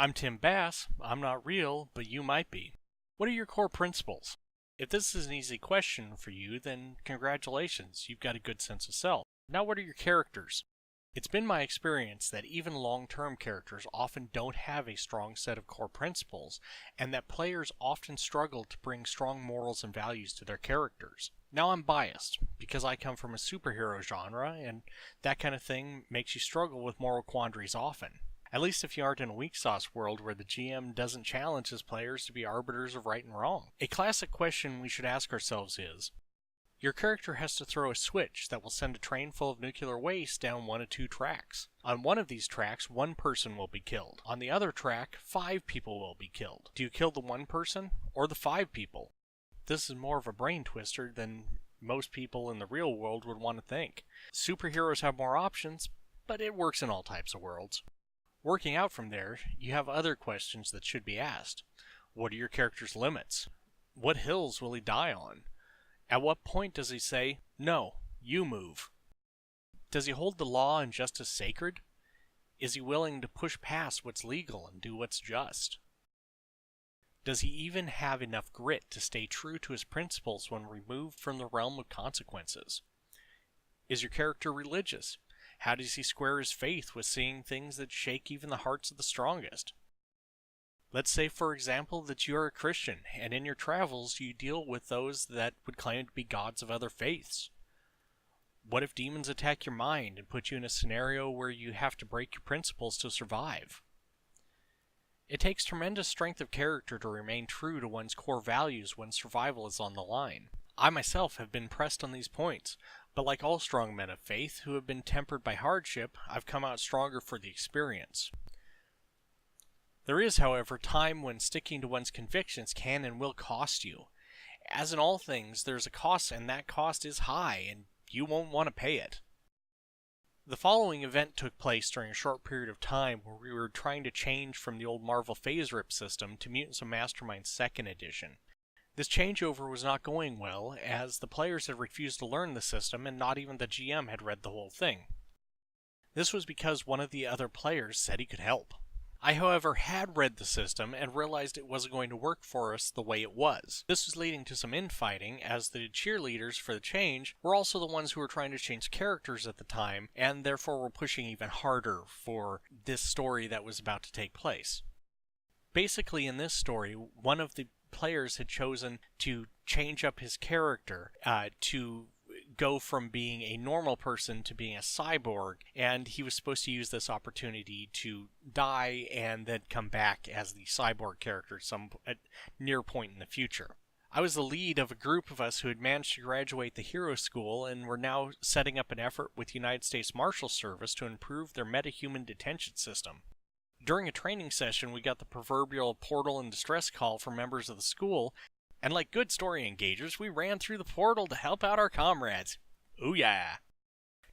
I'm Tim Bass. I'm not real, but you might be. What are your core principles? If this is an easy question for you, then congratulations, you've got a good sense of self. Now, what are your characters? It's been my experience that even long-term characters often don't have a strong set of core principles, and that players often struggle to bring strong morals and values to their characters. Now, I'm biased, because I come from a superhero genre, and that kind of thing makes you struggle with moral quandaries often. At least if you aren't in a weak sauce world where the GM doesn't challenge his players to be arbiters of right and wrong. A classic question we should ask ourselves is, your character has to throw a switch that will send a train full of nuclear waste down one of two tracks. On one of these tracks, one person will be killed. On the other track, 5 people will be killed. Do you kill the one person or the 5 people? This is more of a brain twister than most people in the real world would want to think. Superheroes have more options, but it works in all types of worlds. Working out from there, you have other questions that should be asked. What are your character's limits? What hills will he die on? At what point does he say, "No, you move"? Does he hold the law and justice sacred? Is he willing to push past what's legal and do what's just? Does he even have enough grit to stay true to his principles when removed from the realm of consequences? Is your character religious? How does he square his faith with seeing things that shake even the hearts of the strongest? Let's say, for example, that you are a Christian, and in your travels you deal with those that would claim to be gods of other faiths. What if demons attack your mind and put you in a scenario where you have to break your principles to survive? It takes tremendous strength of character to remain true to one's core values when survival is on the line. I myself have been pressed on these points, but like all strong men of faith who have been tempered by hardship, I've come out stronger for the experience. There is, however, time when sticking to one's convictions can and will cost you. As in all things, there's a cost, and that cost is high, and you won't want to pay it. The following event took place during a short period of time where we were trying to change from the old Marvel Phase Rip system to Mutants of Mastermind 2nd Edition. This changeover was not going well, as the players had refused to learn the system and not even the GM had read the whole thing. This was because one of the other players said he could help. I, however, had read the system and realized it wasn't going to work for us the way it was. This was leading to some infighting, as the cheerleaders for the change were also the ones who were trying to change characters at the time, and therefore were pushing even harder for this story that was about to take place. Basically, in this story, one of the players had chosen to change up his character to go from being a normal person to being a cyborg, and he was supposed to use this opportunity to die and then come back as the cyborg character at near point in the future. I was the lead of a group of us who had managed to graduate the hero school and were now setting up an effort with the United States Marshal Service to improve their metahuman detention system. During a training session, we got the proverbial portal and distress call from members of the school, and like good story engagers, we ran through the portal to help out our comrades. Ooh yeah!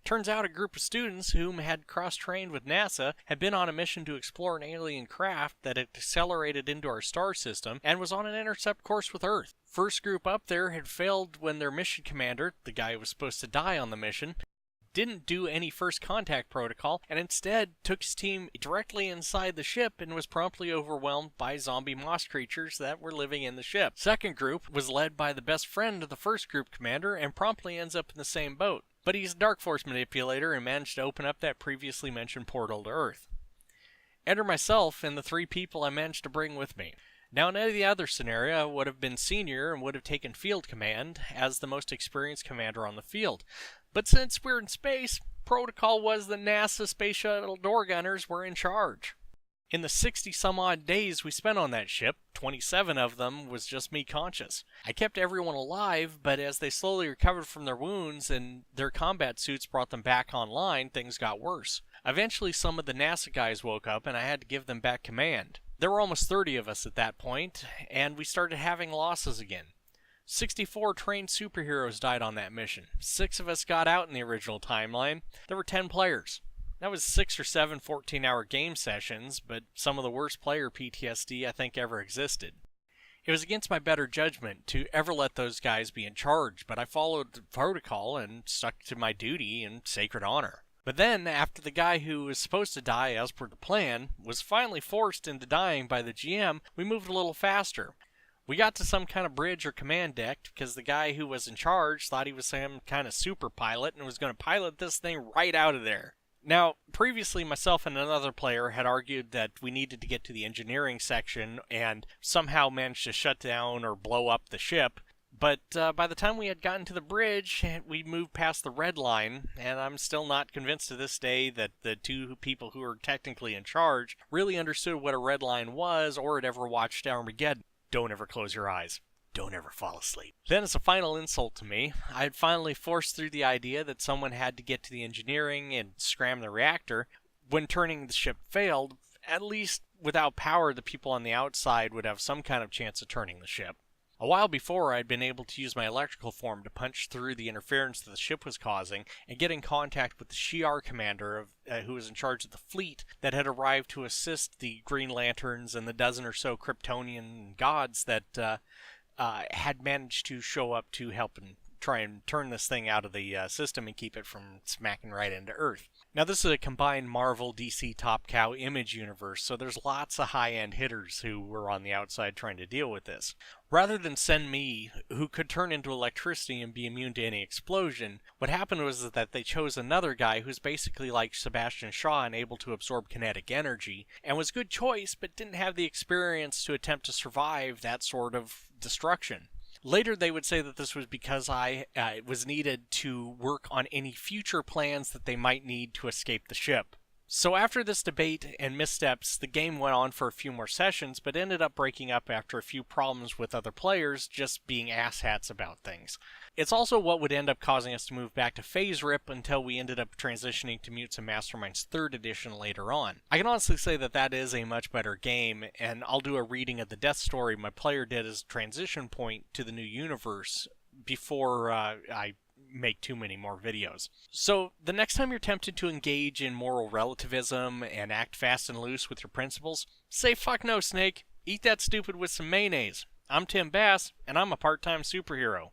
Turns out a group of students whom had cross-trained with NASA had been on a mission to explore an alien craft that had accelerated into our star system and was on an intercept course with Earth. First group up there had failed when their mission commander, the guy who was supposed to die on the mission, didn't do any first contact protocol and instead took his team directly inside the ship and was promptly overwhelmed by zombie moss creatures that were living in the ship. Second group was led by the best friend of the first group commander and promptly ends up in the same boat. But he's a Dark Force manipulator and managed to open up that previously mentioned portal to Earth. Enter myself and the 3 people I managed to bring with me. Now, in any other scenario, I would have been senior and would have taken field command as the most experienced commander on the field. But since we're in space, protocol was the NASA Space Shuttle door gunners were in charge. In the 60-some-odd days we spent on that ship, 27 of them was just me conscious. I kept everyone alive, but as they slowly recovered from their wounds and their combat suits brought them back online, things got worse. Eventually, some of the NASA guys woke up and I had to give them back command. There were almost 30 of us at that point, and we started having losses again. 64 trained superheroes died on that mission. 6 of us got out in the original timeline. There were 10 players. That was 6 or 7 14-hour game sessions, but some of the worst player PTSD I think ever existed. It was against my better judgment to ever let those guys be in charge, but I followed the protocol and stuck to my duty and sacred honor. But then, after the guy who was supposed to die as per the plan was finally forced into dying by the GM, we moved a little faster. We got to some kind of bridge or command deck because the guy who was in charge thought he was some kind of super pilot and was going to pilot this thing right out of there. Now, previously, myself and another player had argued that we needed to get to the engineering section and somehow manage to shut down or blow up the ship. But by the time we had gotten to the bridge, we moved past the red line, and I'm still not convinced to this day that the two people who were technically in charge really understood what a red line was or had ever watched Armageddon. Don't ever close your eyes. Don't ever fall asleep. Then, as a final insult to me, I had finally forced through the idea that someone had to get to the engineering and scram the reactor. When turning the ship failed, at least without power, the people on the outside would have some kind of chance of turning the ship. A while before, I had been able to use my electrical form to punch through the interference that the ship was causing and get in contact with the Shi'ar commander who was in charge of the fleet that had arrived to assist the Green Lanterns and the dozen or so Kryptonian gods that had managed to show up to help and try and turn this thing out of the system and keep it from smacking right into Earth. Now, this is a combined Marvel DC Top Cow Image universe, so there's lots of high-end hitters who were on the outside trying to deal with this. Rather than send me, who could turn into electricity and be immune to any explosion, what happened was that they chose another guy who's basically like Sebastian Shaw and able to absorb kinetic energy, and was a good choice, but didn't have the experience to attempt to survive that sort of destruction. Later, they would say that this was because I was needed to work on any future plans that they might need to escape the ship. So after this debate and missteps, the game went on for a few more sessions, but ended up breaking up after a few problems with other players just being asshats about things. It's also what would end up causing us to move back to Phase Rip until we ended up transitioning to Mutants and Masterminds 3rd Edition later on. I can honestly say that that is a much better game, and I'll do a reading of the death story my player did as a transition point to the new universe before I make too many more videos. So the next time you're tempted to engage in moral relativism and act fast and loose with your principles, say fuck no, Snake. Eat that stupid with some mayonnaise. I'm Tim Bass, and I'm a part-time superhero.